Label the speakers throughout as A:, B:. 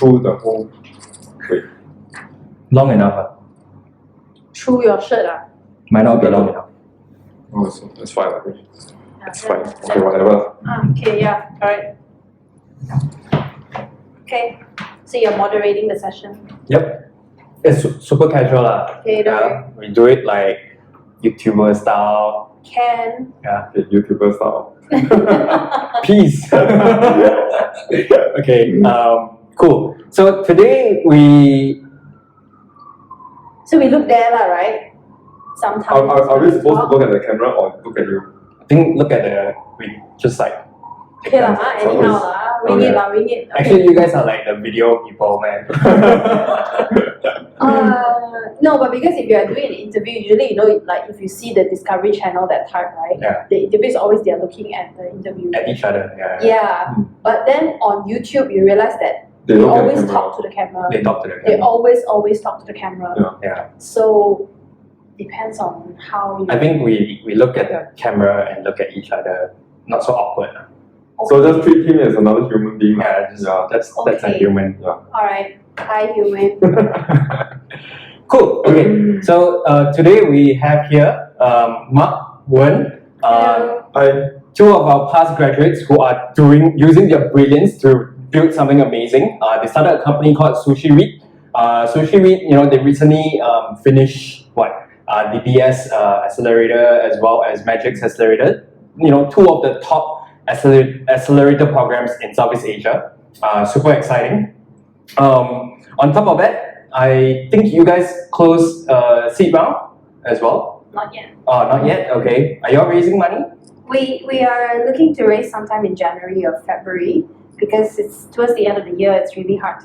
A: through the whole way.
B: Long enough.
C: Through your shirt.
B: Might not be long enough.
A: Oh, so that's fine. I think. It's fine.
C: Yeah.
A: Okay, whatever.
C: Okay, yeah, alright. Okay, so you're moderating the session.
B: Yep. It's super casual lah.
C: Okay, don't
B: We do it like YouTuber style.
C: Can.
B: Yeah.
A: Okay, YouTuber style.
B: Peace. Okay. Cool. So today we.
C: So we look there lah, right? Sometimes.
A: Are we supposed to look at the camera or look at you?
B: I think look at we just like.
C: Okay lah, anyhow lah. Wing it lah, wing it. Okay.
B: Actually, you guys are like the video people, man.
C: No, but because if you are doing an interview, usually like if you see the Discovery Channel that time, right?
B: Yeah.
C: The interview is always they're looking at the interview.
B: At each other. Yeah.
C: Yeah, but then on YouTube you realize that
A: They
C: they
A: look at the
C: always
A: camera.
C: talk to the camera.
B: They talk to the
C: They
B: camera.
C: always talk to the camera.
B: Yeah.
C: So depends on how you.
B: I think we look at the camera and look at each other, not so awkward.
A: So just treat him as another human being.
B: Yeah, that's a
C: Okay.
B: human.
A: Yeah.
C: All right. Hi, human.
B: Cool. Okay. So today we have here Mark, Wen,
C: Hello.
B: two of our past graduates who are using their brilliance to build something amazing. They started a company called Sushi Vid. Sushi Vid, they recently finished DBS Accelerator as well as Magic's Accelerator. Two of the top accelerator programs in Southeast Asia. Super exciting. On top of that, I think you guys closed seed round as well.
C: Not yet.
B: Not yet. Okay. Are you all raising money?
C: We are looking to raise sometime in January or February because it's towards the end of the year. It's really hard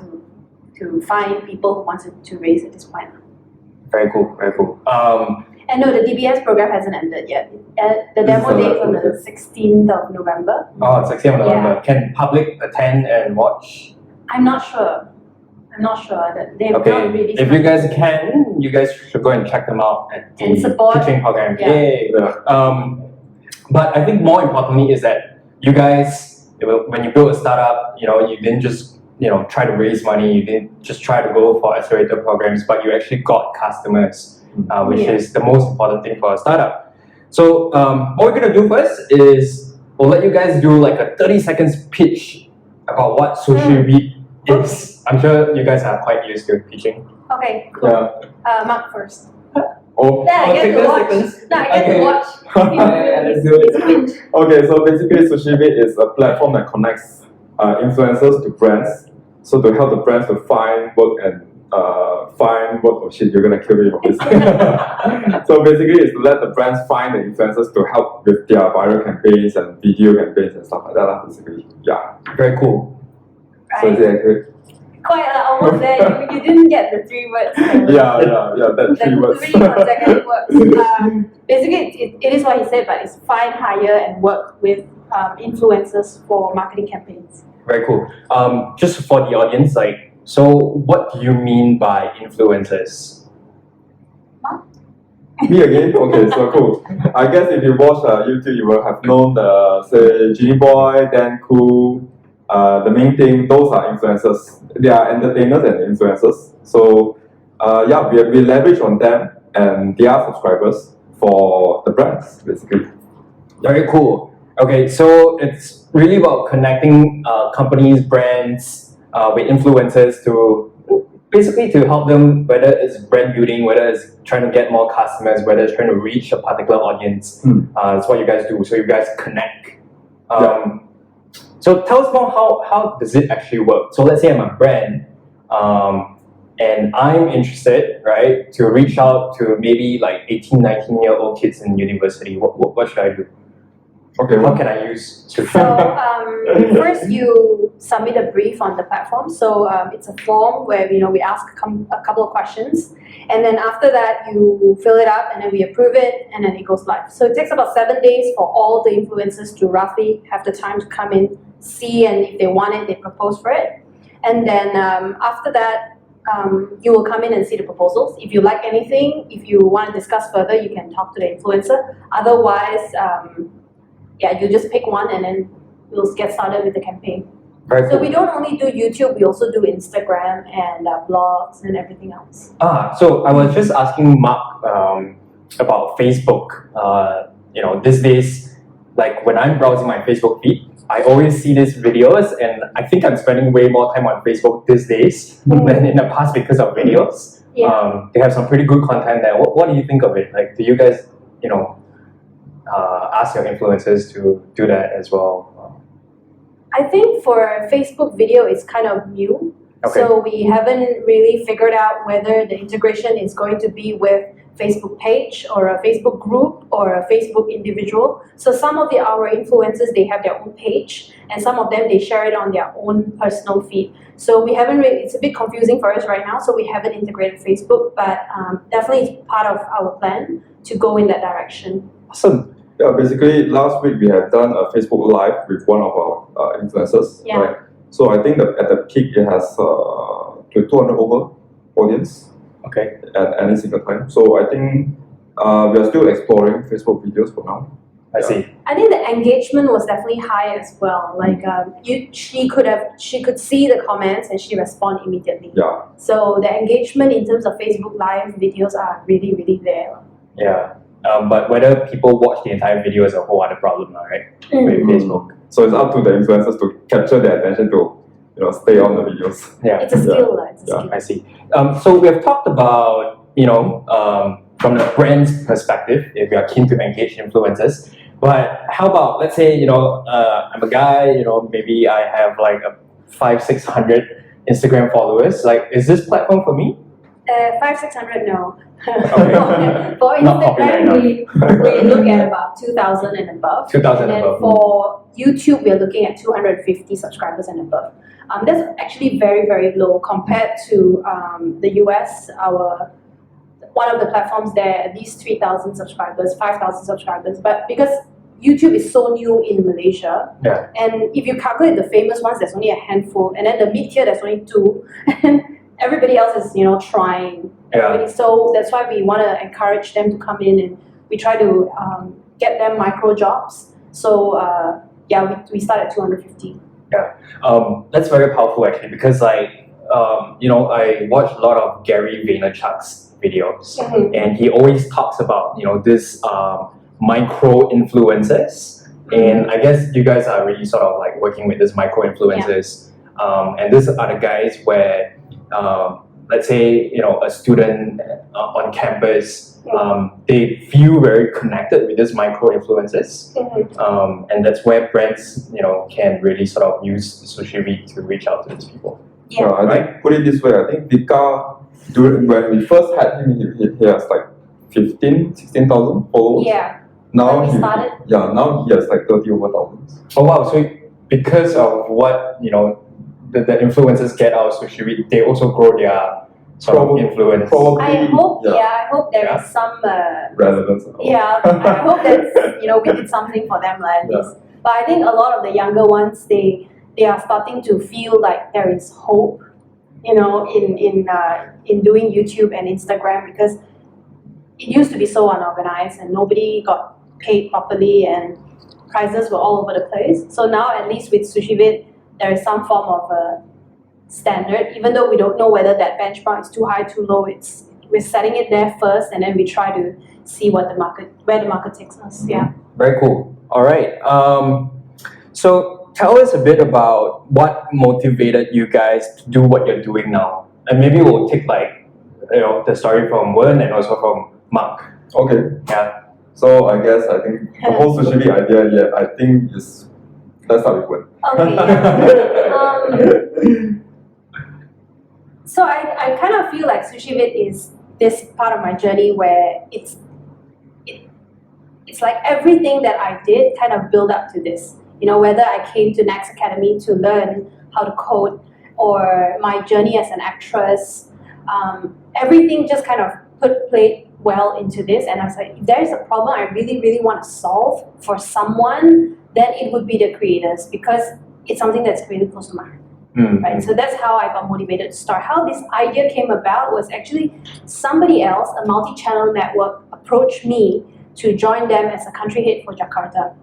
C: to find people who wanted to raise at this point.
B: Very cool. Very cool.
C: And no, the DBS program hasn't ended yet. The demo day is on the 16th of November.
B: Oh, it's 16th of November.
C: Yeah.
B: Can public attend and watch?
C: I'm not sure. That they've not
B: Okay.
C: really.
B: If you guys can, you guys should go and check them out at the
C: And support.
B: teaching program.
C: Yeah.
B: Yay. But I think more importantly is that you guys, when you build a startup, you didn't just try to raise money. You didn't just try to go for accelerator programs, but you actually got customers, which
C: Yeah.
B: is the most important thing for a startup. So what we're gonna do first is we'll let you guys do like a 30 seconds pitch about what Sushi Vid is. I'm sure you guys are quite used to pitching.
C: Okay, cool.
A: Yeah.
C: Mark first.
A: Oh.
C: Yeah, I get to
B: seconds,
C: watch.
B: seconds.
C: No, I get
B: Okay.
C: to watch.
B: Let's do it.
A: Okay, so basically Sushi Vid is a platform that connects influencers to brands. So to help the brands to find work and oh shit, you're gonna kill me for this. So basically it's to let the brands find the influencers to help with their viral campaigns and video campaigns and stuff like that, basically. Yeah.
B: Very cool.
A: So is it accurate?
C: Quite almost there. You didn't get the 3 words.
A: Yeah, that 3 words.
C: The 3 consecutive words. Basically, it is what he said, but it's find, hire, and work with influencers for marketing campaigns.
B: Very cool. Just for the audience, so what do you mean by influencers?
A: Me again? Okay, so cool. I guess if you watch YouTube, you will have known say, Genie Boy, Dan Koo, the main thing, those are influencers. They are entertainers and influencers. So, we leverage on them and their subscribers for the brands, basically.
B: Very cool. Okay, so it's really about connecting companies, brands with influencers to basically to help them, whether it's brand building, whether it's trying to get more customers, whether it's trying to reach a particular audience. That's what you guys do. So you guys connect. So tell us more, how does it actually work? So let's say I'm a brand and I'm interested, right, to reach out to maybe like 18, 19-year-old kids in university. What should I do?
A: Okay,
B: What can I use to
C: So first you submit a brief on the platform. So it's a form where we ask a couple of questions, and then after that you fill it up, and then we approve it, and then it goes live. So it takes about 7 days for all the influencers to roughly have the time to come in, see, and if they want it, they propose for it. And then after that, you will come in and see the proposals. If you like anything, if you want to discuss further, you can talk to the influencer. Otherwise, you just pick one and then we'll get started with the campaign.
B: Very
C: So
B: cool.
C: we don't only do YouTube, we also do Instagram and blogs and everything else.
B: So I was just asking Mark about Facebook. These days, like when I'm browsing my Facebook feed, I always see these videos, and I think I'm spending way more time on Facebook these days than in the past because of videos.
C: Yeah.
B: They have some pretty good content there. What do you think of it? Like, do you guys, ask your influencers to do that as well?
C: I think for Facebook video, it's kind of new.
B: Okay.
C: So we haven't really figured out whether the integration is going to be with Facebook page or a Facebook group or a Facebook individual. So some of our influencers, they have their own page, and some of them, they share it on their own personal feed. So we haven't really, it's a bit confusing for us right now, so we haven't integrated Facebook, but definitely it's part of our plan to go in that direction.
B: Awesome.
A: Yeah, basically last week we have done a Facebook Live with one of our influencers,
C: Yeah.
A: right? So I think that at the peak it has 200 over audience
B: Okay.
A: at any single time. So I think we are still exploring Facebook videos for now.
B: I see.
C: I think the engagement was definitely high as well. Like she could see the comments and she respond immediately.
A: Yeah.
C: So the engagement in terms of Facebook Live videos are really, really there.
B: Yeah. But whether people watch the entire video is a whole other problem, right? With Facebook.
A: So it's up to the influencers to capture their attention to stay on the videos.
B: Yeah.
C: It's a skill, it's a skill.
B: I see. So we have talked about, from the brand's perspective, if we are keen to engage influencers. But how about, let's say, I'm a guy, maybe I have like 500-600 Instagram followers. Like, is this platform for me?
C: 500-600, no.
B: Okay.
C: For
B: Not popular
C: Instagram, we look at about 2,000 and above.
B: 2,000
C: and then
B: above.
C: for YouTube, we're looking at 250 subscribers and above. That's actually very, very low compared to the US. One of the platforms there, at least 3,000 subscribers, 5,000 subscribers. But because YouTube is so new in Malaysia,
B: Yeah.
C: and if you calculate the famous ones, there's only a handful, and then the mid-tier, there's only 2, and everybody else is, trying.
B: Yeah.
C: So that's why we want to encourage them to come in, and we try to get them micro jobs. So we start at 250.
B: That's very powerful actually, because I watch a lot of Gary Vaynerchuk's videos, and he always talks about this micro influencers, and I guess you guys are really sort of like working with these micro influencers, and these are the guys where let's say a student on campus, they feel very connected with these micro influencers, and that's where brands can really sort of use Sushi Vid to reach out to these people.
C: Yeah.
A: I think put it this way, I think Vika, when we first had him, he has like 16,000 followers.
C: Yeah.
A: Now
C: When we started.
A: now he has like 30 over thousands.
B: Oh wow! So because of what the influencers get out of Sushi Vid, they also grow their sort of influence.
A: Probably,
C: I hope there
B: Yeah.
C: is some
A: relevance.
C: yeah, I hope that we did something for them at least. But I think a lot of the younger ones, they are starting to feel like there is hope, in doing YouTube and Instagram, because it used to be so unorganized and nobody got paid properly and prices were all over the place. So now at least with Sushi Vid, there is some form of a standard, even though we don't know whether that benchmark is too high, too low. We're setting it there first, and then we try to see where the market takes us. Yeah.
B: Very cool. All right. So tell us a bit about what motivated you guys to do what you're doing now, and maybe we'll take the story from Wen and also from Mark.
A: Okay.
B: Yeah.
A: So I think the whole Sushi Vid idea, I think is, let's start with Wen.
C: Okay. So I kind of feel like Sushi Vid is this part of my journey where it's like everything that I did kind of build up to this. Whether I came to Next Academy to learn how to code, or my journey as an actress, everything just kind of played well into this. And I was like, if there is a problem I really, really want to solve for someone, then it would be the creators, because it's something that's really close to my heart. Right? So that's how I got motivated to start. How this idea came about was actually somebody else, a multi-channel network, approached me to join them as a country head for Jakarta.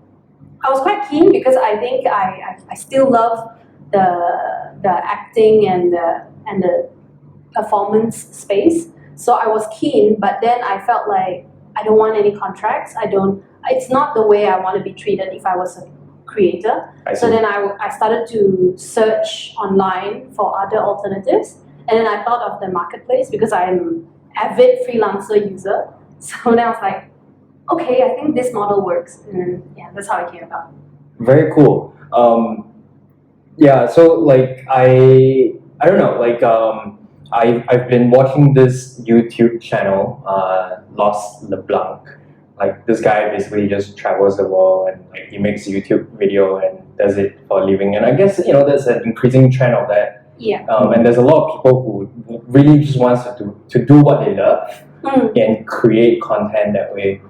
C: I was quite keen because I think I still love the acting and the performance space. So I was keen, but then I felt like I don't want any contracts. It's not the way I want to be treated if I was a creator. So then I started to search online for other alternatives, and then I thought of the marketplace because I'm avid freelancer user. So then I was like, okay, I think this model works, and yeah, that's how it came about.
B: Very cool. Yeah, so like I don't know, like I've been watching this YouTube channel, Lost LeBlanc. Like this guy basically just travels the world and like he makes YouTube video and does it for a living. And I guess there's an increasing trend of that.
C: Yeah.
B: And there's a lot of people who really just wants to do what they love and create content that way.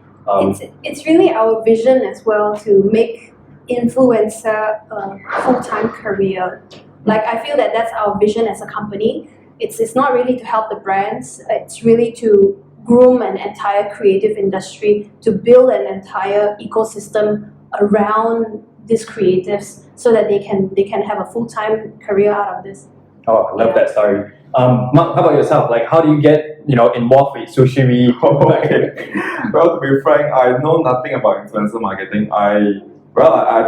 C: It's really our vision as well to make influencer a full-time career. Like I feel that that's our vision as a company. It's not really to help the brands. It's really to groom an entire creative industry, to build an entire ecosystem around these creatives so that they can have a full-time career out of this.
B: Oh, I love that story. Mark, how about yourself? Like, how do you get involved with Sushi Vid?
A: Okay. Well, to be frank, I know nothing about influencer marketing. I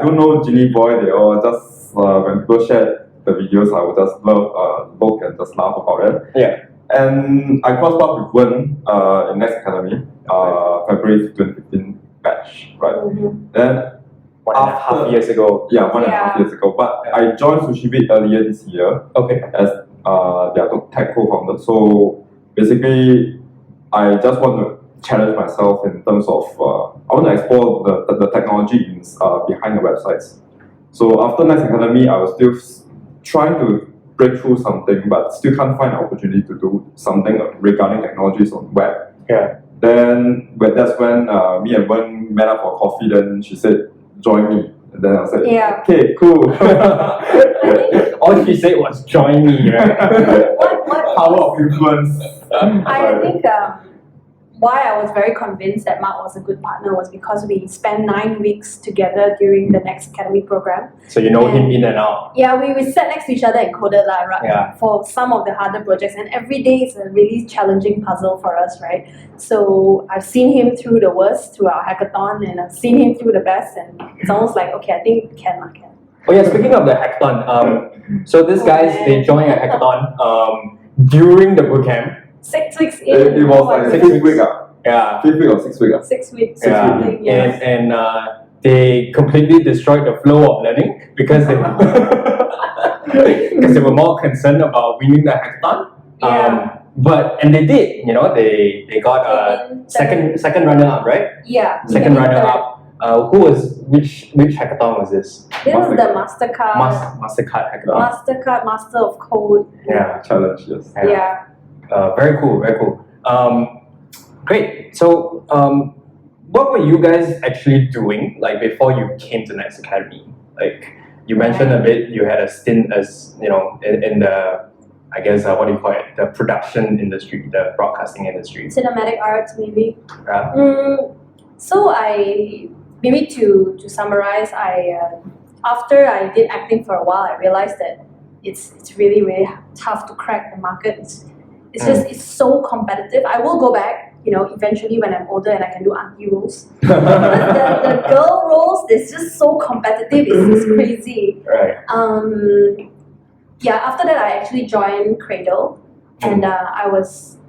A: do know Ginny Boy. They all just when people share the videos, I would just look and just laugh about it.
B: Yeah.
A: And I crossed paths with Wen in Next Academy, February 2015 batch, right?
C: Mm-hmm.
A: Then
B: 1.5 years ago.
A: Yeah, 1.5 years ago. But I joined Sushi Vid earlier this year.
B: Okay.
A: As their tech co-founder. So basically, I just want to challenge myself in terms of I want to explore the technology behind the websites. So after Next Academy, I was still trying to break through something, but still can't find an opportunity to do something regarding technologies on web.
B: Yeah.
A: Then that's when me and Wen met up for coffee. Then she said, "Join me." And then I said,
C: Yeah.
A: "Okay, cool."
B: All she said was "join me," right?
C: What
A: Power of influence.
C: I think why I was very convinced that Mark was a good partner was because we spent 9 weeks together during the Next Academy program.
B: So you know him in and out.
C: Yeah, we sat next to each other and coded for some of the harder projects, and every day is a really challenging puzzle for us, right? So I've seen him through the worst through our hackathon, and I've seen him through the best, and it's almost like, okay, I think can.
B: Oh yeah, speaking of the hackathon, so these guys, they joined a hackathon during the bootcamp.
C: 6 weeks in.
A: It was like 6 weeks.
B: Yeah.
A: 5th week or 6 weeks.
C: 6 weeks.
B: Yeah.
C: Yes.
B: And they completely destroyed the flow of learning because they were more concerned about winning the hackathon. And they did, they got second runner up, right?
C: Yeah.
B: Second runner up. Which hackathon was this?
C: This was the Mastercard.
B: Mastercard hackathon.
C: Mastercard Master of Code.
B: Yeah.
A: Challenge, yes.
C: Yeah.
B: Very cool, very cool. Great. So, what were you guys actually doing like before you came to Next Academy? Like you mentioned a bit, you had a stint as in the, I guess what do you call it? The production industry, the broadcasting industry.
C: Cinematic arts, maybe.
B: Yeah.
C: So maybe to summarize, after I did acting for a while, I realized that it's really, really tough to crack the market. It's so competitive. I will go back, eventually when I'm older and I can do auntie roles. the girl roles, it's just so competitive. It's crazy.
B: Right.
C: After that, I actually joined Cradle, and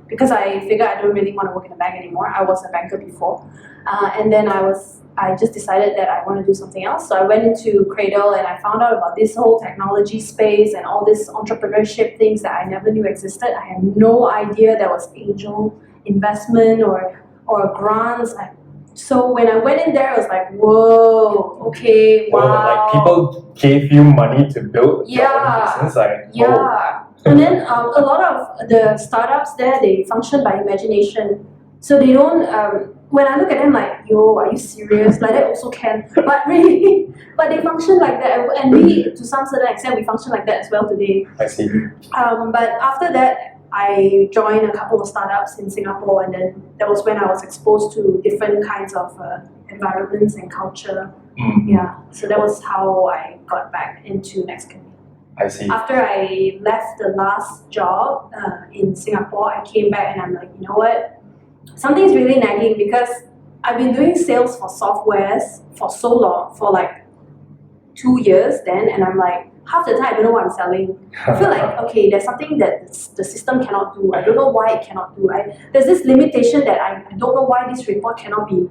C: because I figured I don't really want to work in a bank anymore. I was a banker before, and then I just decided that I want to do something else. So I went into Cradle and I found out about this whole technology space and all this entrepreneurship things that I never knew existed. I had no idea there was angel investment or grants. So when I went in there, I was like, whoa, okay, wow.
B: Like people gave you money to build your own business?
C: And then a lot of the startups there, they function by imagination. So they don't, when I look at them like, yo, are you serious? Like that also can. But really, but they function like that. And we, to some certain extent, we function like that as well today.
B: I see.
C: But after that, I joined a couple of startups in Singapore, and then that was when I was exposed to different kinds of environments and culture.
B: Mm-hmm.
C: Yeah, so that was how I got back into Next Academy.
B: I see.
C: After I left the last job in Singapore, I came back and I'm like, you know what? Something's really nagging because I've been doing sales for softwares for so long, for like 2 years then, and I'm like, half the time I don't know what I'm selling. I feel like, okay, there's something that the system cannot do. I don't know why it cannot do. There's this limitation that I don't know why this report cannot be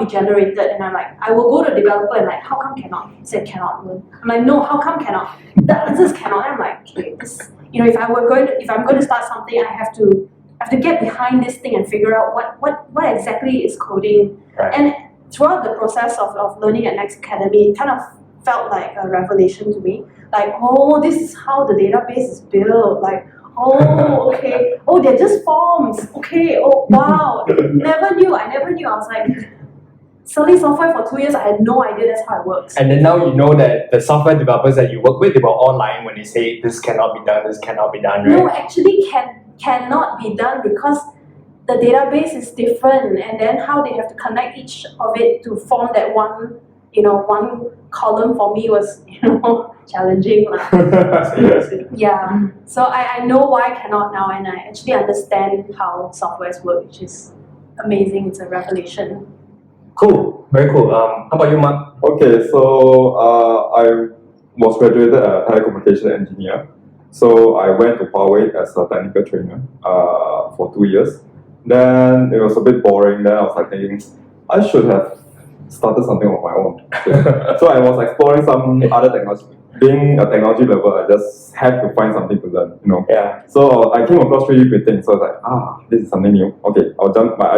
C: generated, and I'm like, I will go to developer and like, how come cannot? He said cannot. I'm like, no, how come cannot? The answers cannot. I'm like, okay, this, if I'm going to start something, I have to get behind this thing and figure out what exactly is coding.
B: Right.
C: And throughout the process of learning at Next Academy, it kind of felt like a revelation to me. Like, oh, this is how the database is built. Like, oh, okay. Oh, they're just forms. Okay. Oh, wow. I never knew. I was like, selling software for 2 years, I had no idea that's how it works.
B: And then now you know that the software developers that you work with, they were all lying when they say this cannot be done, right?
C: No, actually cannot be done because the database is different, and then how they have to connect each of it to form that one column for me was, challenging. Yeah. So I know why I cannot now, and I actually understand how softwares work, which is amazing. It's a revelation.
B: Cool, very cool. How about you, Mark?
A: Okay, so I was graduated as a telecommunication engineer. So I went to Huawei as a technical trainer for 2 years. Then it was a bit boring. Then I was like thinking, I should have started something on my own. So I was exploring some other technology. Being a technology lover, I just had to find something to learn,
B: Yeah.
A: So I came across 3D printing. So I was like, this is something new. Okay, I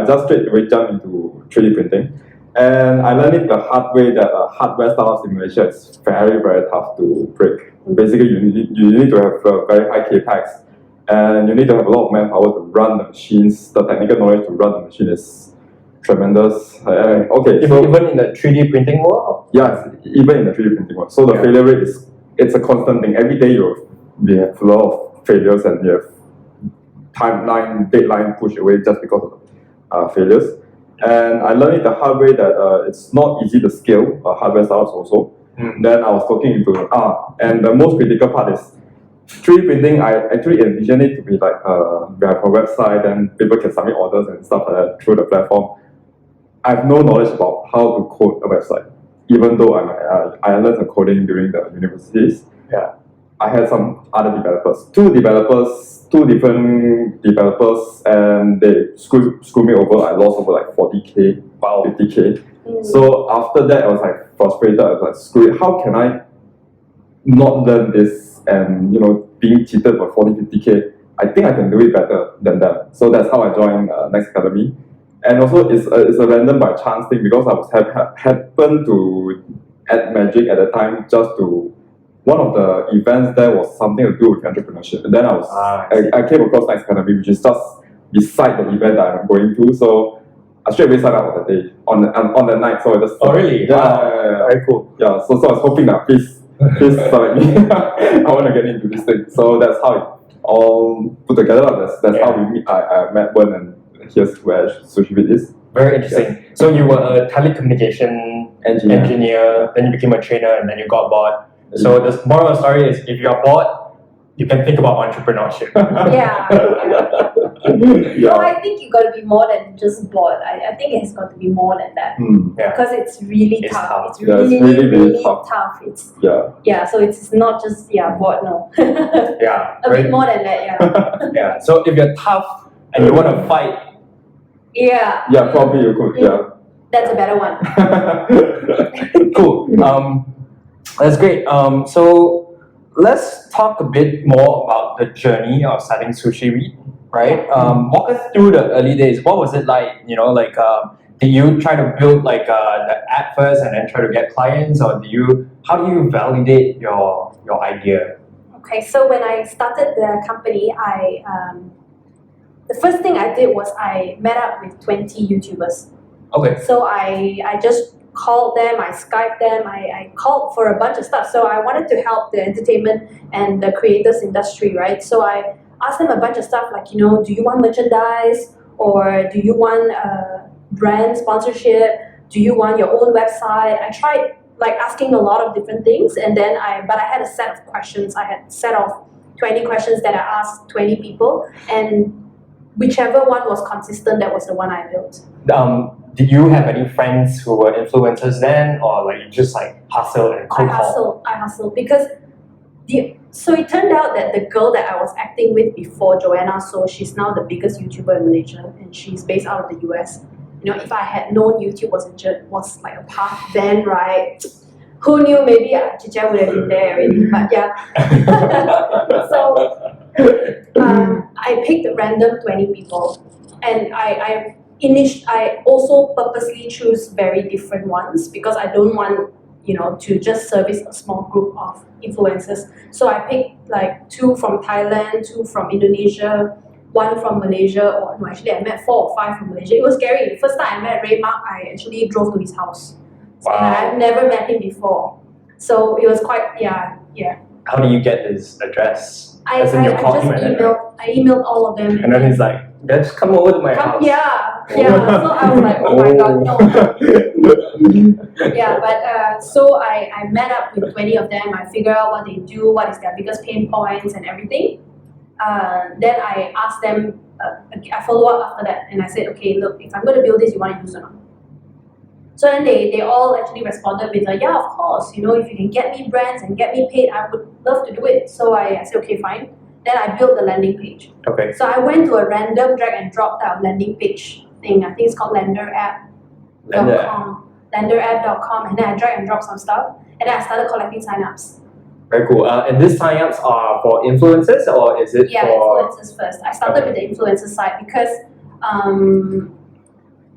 A: just straight away jump into 3D printing. And I learned it the hard way that hardware startup simulation is very, very tough to break. Basically, you need to have a very high capex, and you need to have a lot of manpower to run the machines. The technical knowledge to run the machine is tremendous.
B: Even in the 3D printing world?
A: Yeah, even in the 3D printing world. So the failure rate it's a constant thing. Every day we have a lot of failures, and you have timeline, deadline push away just because of failures. And I learned it the hard way that it's not easy to scale hardware startups also. Then I was looking into and the most critical part is 3D printing. I actually envision it to be like we have a website and people can submit orders and stuff like that through the platform. I have no knowledge about how to code a website, even though I learned some coding during the universities.
B: Yeah.
A: I had some other developers, two different developers, and they screwed me over. I lost over like 40K, 50K. So after that, I was like frustrated. I was like, screw it. How can I not learn this and being cheated for 50K? I think I can do it better than that. So that's how I joined Next Academy. And also, it's a random by chance thing because I was happened to add Magic at the time just to. One of the events there was something to do with entrepreneurship, and then I came across Next Academy, which is just beside the event that I'm going to. So I straight away signed up on the day, on the night. So I just
B: really?
A: Yeah,
B: wow.
A: yeah.
B: Very cool.
A: Yeah, so I was hoping that please select me. I want to get into this thing. So that's how it all put together. That's how we meet. I met Wen, and here's where Sushi Vid is.
B: Very interesting. Yes. So you were a telecommunication engineer, then you became a trainer, and then you got bored. So the moral of the story is, if you're bored, you can think about entrepreneurship.
C: Yeah. No, I think you got to be more than just bored. I think it's got to be more than that. Because it's really tough. It's really tough. So it's not just bored. No. A bit more than that.
B: Yeah. So if you're tough and you want to fight.
C: Yeah.
A: Yeah, probably you could. Yeah.
C: That's a better one.
B: Cool. That's great. So let's talk a bit more about the journey of starting Sushi Vid, right? Walk us through the early days. What was it like? Did you try to build like the app first and then try to get clients, or how do you validate your idea?
C: Okay, so when I started the company, the first thing I did was I met up with 20 YouTubers.
B: Okay.
C: So I just called them, I Skyped them, I called for a bunch of stuff. So I wanted to help the entertainment and the creators industry, right? So I asked them a bunch of stuff like, do you want merchandise, or do you want brand sponsorship? Do you want your own website? I tried like asking a lot of different things, and then but I had a set of questions. I had a set of 20 questions that I asked 20 people, and whichever one was consistent, that was the one I built.
B: Did you have any friends who were influencers then, or like you just like hustle and cold call?
C: I hustled because so it turned out that the girl that I was acting with before, Joanna, so she's now the biggest YouTuber in Malaysia, and she's based out of the US. You know, if I had known YouTube was like a path then, right? Who knew? Maybe Chicha would have been there already. But yeah. So I picked a random 20 people, and I also purposely choose very different ones because I don't want, you know, to just service a small group of influencers. So I picked like 2 from Thailand, 2 from Indonesia, 1 from Malaysia, or no, actually I met 4 or 5 from Malaysia. It was scary. The first time I met Ray Mark, I actually drove to his house. So I've never met him before. So it was quite, yeah.
B: How do you get his address?
C: I just emailed all of them.
B: And then he's like, let's come over to my house.
C: Yeah. So I was like, oh my god, no. Yeah, but so I met up with 20 of them. I figured out what they do, what is their biggest pain points and everything. Then I asked them, I follow up after that, and I said, okay, look, if I'm going to build this, you want to use it or not? So then they all actually responded with like, yeah, of course, you know, if you can get me brands and get me paid, I would love to do it. So I said, okay, fine. Then I built the landing page.
B: Okay.
C: So I went to a random drag and drop type of landing page thing. I think it's called lenderapp.com. Lenderapp.com, and then I drag and drop some stuff, and then I started collecting signups.
B: Very cool. And these signups are for influencers, or is it for...
C: influencers first. I started with the influencer side because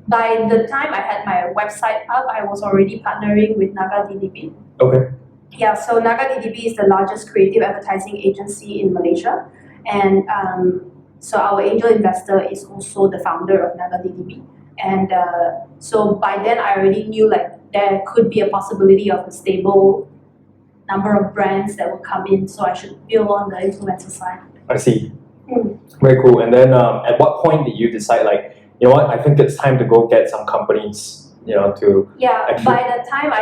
C: by the time I had my website up, I was already partnering with Naga DDB.
B: Okay.
C: Yeah, so Naga DDB is the largest creative advertising agency in Malaysia, and so our angel investor is also the founder of Naga DDB. And so by then I already knew like there could be a possibility of a stable number of brands that will come in, so I should build on the influencer side.
B: I see. Very cool. And then at what point did you decide like, you know what, I think it's time to go get some companies, you know, to
C: by the time I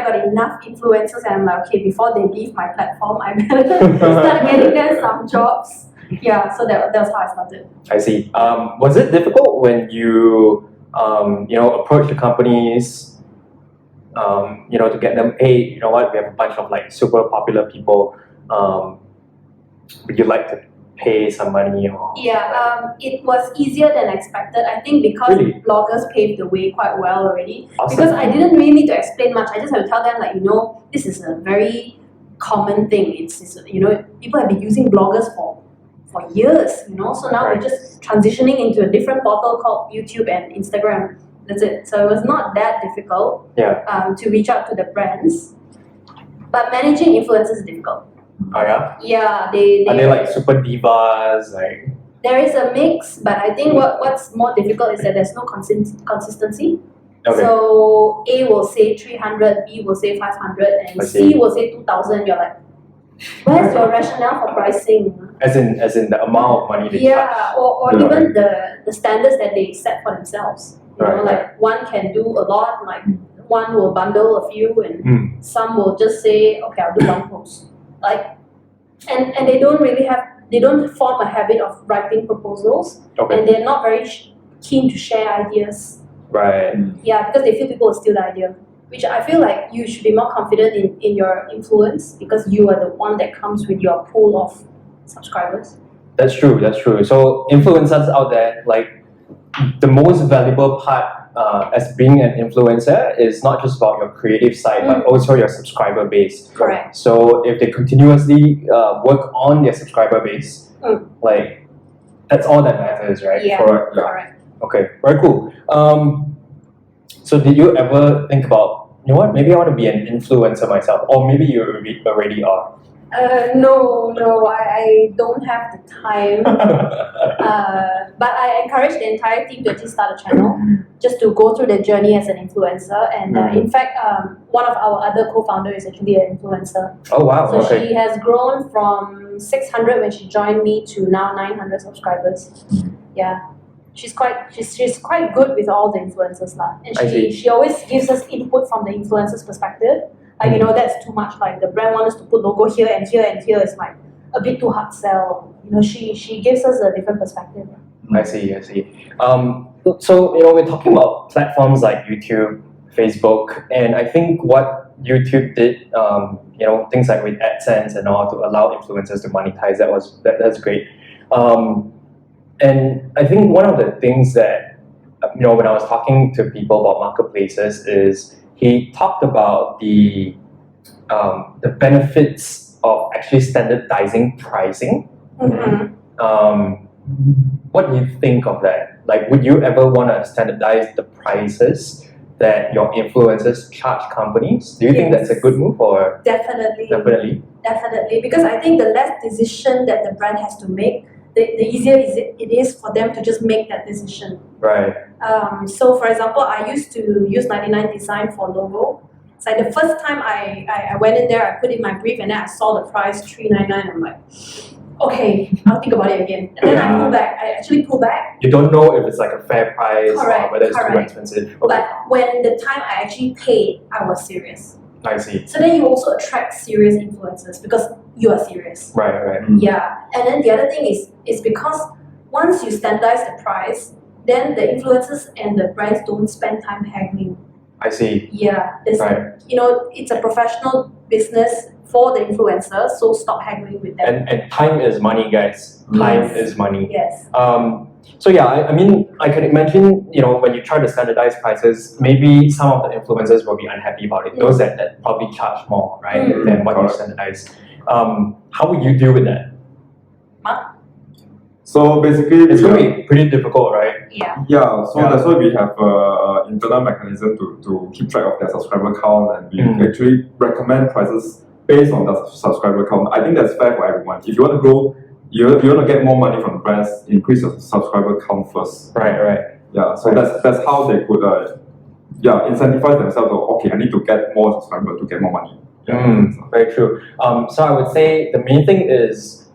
C: got enough influencers, and I'm like, okay, before they leave my platform, I better start getting them some jobs. Yeah, so that's how I started.
B: I see. Was it difficult when you approach the companies, to get them, hey, you know what, we have a bunch of like super popular people, would you like to pay some money? Or
C: it was easier than expected. I think because bloggers paved the way quite well already.
B: Awesome.
C: Because I didn't really need to explain much. I just have to tell them like, you know, this is a very common thing. It's you know, people have been using bloggers for years, you know. So now we're just transitioning into a different portal called YouTube and Instagram. That's it. So it was not that difficult to reach out to the brands. But managing influencers is difficult.
B: Oh yeah?
C: Yeah,
B: are they like super divas? Like
C: there is a mix, but I think what's more difficult is that there's no consistency.
B: Okay.
C: So A will say 300, B will say 500, and C will say 2,000. You're like, where's your rationale for pricing?
B: As in the amount of money they charge.
C: or even the standards that they set for themselves. You know, like one can do a lot, like one will bundle a few, and some will just say, okay, I'll do one post. Like, and they don't form a habit of writing proposals, and they're not very keen to share ideas.
B: Right.
C: Yeah, because they feel people will steal the idea. Which I feel like you should be more confident in your influence because you are the one that comes with your pool of subscribers.
B: That's true. So influencers out there, like the most valuable part as being an influencer is not just about your creative side, but also your subscriber base.
C: Correct.
B: So if they continuously work on their subscriber base, like that's all that matters, right?
C: Yeah, correct.
B: Okay, very cool. So did you ever think about, you know what, maybe I want to be an influencer myself, or maybe you already are?
C: No, I don't have the time. But I encourage the entire team to actually start a channel, just to go through the journey as an influencer. And in fact, one of our other co-founders is actually an influencer.
B: Oh wow!
C: So she has grown from 600 when she joined me to now 900 subscribers. Yeah. she's quite good with all the influencers lah. And
B: I see.
C: she always gives us input from the influencers' perspective. Like you know, that's too much. Like the brand wants us to put logo here and here and here. It's like a bit too hard sell. You know, she gives us a different perspective.
B: I see. So we're talking about platforms like YouTube, Facebook, and I think what YouTube did, things like with AdSense and all to allow influencers to monetize, that's great. And I think one of the things that when I was talking to people about marketplaces is he talked about the benefits of actually standardizing pricing. What do you think of that? Like, would you ever want to standardize the prices that your influencers charge companies? Do you think that's a good move or?
C: Definitely.
B: Definitely.
C: Because I think the less decision that the brand has to make, the easier it is for them to just make that decision.
B: Right.
C: So for example, I used to use 99 Design for logo. It's like the first time I went in there, I put in my brief and then I saw the price $399. I'm like, okay, I'll think about it again. And then I pull back. I actually pull back.
B: You don't know if it's like a fair price
C: Correct,
B: or whether it's too
C: correct.
B: expensive. Okay.
C: But when the time I actually paid, I was serious.
B: I see.
C: So then you also attract serious influencers because you are serious.
B: Right.
C: Yeah. And then the other thing is because once you standardize the price, then the influencers and the brands don't spend time haggling.
B: I see.
C: Yeah. It's
B: Right.
C: it's a professional business for the influencers, so stop haggling with them.
B: And time is money, guys. Time
C: Yes.
B: is money.
C: Yes.
B: So yeah, I mean, I can imagine, when you try to standardize prices, maybe some of the influencers will be unhappy about it. Those that probably charge more, right, than what you standardize. How would you deal with that?
A: So basically,
B: It's going to be pretty difficult, right?
C: Yeah.
A: Yeah, so
B: Yeah.
A: that's why we have an internal mechanism to keep track of their subscriber count, and we actually recommend prices based on the subscriber count. I think that's fair for everyone. If you want to grow, you want to get more money from brands, increase your subscriber count first.
B: Right.
A: Yeah, so that's how they could incentivize themselves. Okay, I need to get more subscribers to get more money.
B: Very true. So I would say the main thing is,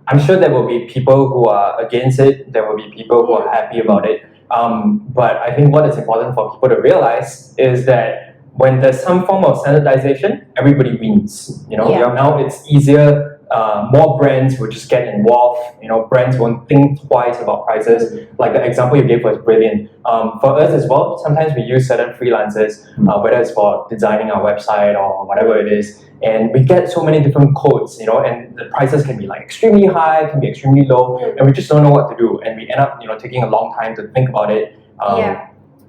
B: I'm sure there will be people who are against it. There will be people who are happy about it. But I think what is important for people to realize is that when there's some form of standardization, everybody wins. Now it's easier. More brands will just get involved. Brands won't think twice about prices. Like the example you gave was brilliant. For us as well, sometimes we use certain freelancers, whether it's for designing our website or whatever it is, and we get so many different quotes, and the prices can be like extremely high, can be extremely low, and we just don't know what to do, and we end up, taking a long time to think about it.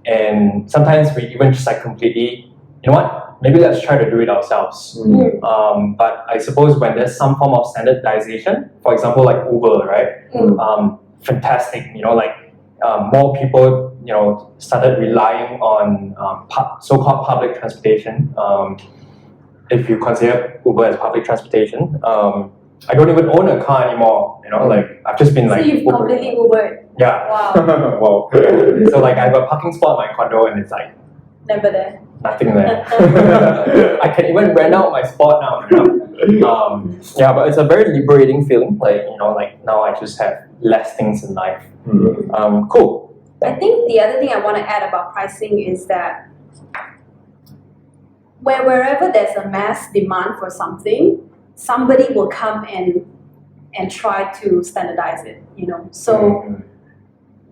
B: And sometimes we even just like completely, maybe let's try to do it ourselves. But I suppose when there's some form of standardization, for example, like Uber, right? Fantastic, more people, started relying on so-called public transportation. If you consider Uber as public transportation, I don't even own a car anymore. I've just been
C: So
B: like
C: you've completely Ubered.
B: Yeah.
C: Wow.
A: Wow.
B: So I have a parking spot in my condo, and it's like
C: Never there.
B: nothing there. I can even rent out my spot now. But it's a very liberating feeling. Now I just have less things in life. Cool.
C: I think the other thing I want to add about pricing is that wherever there's a mass demand for something, somebody will come and try to standardize it. So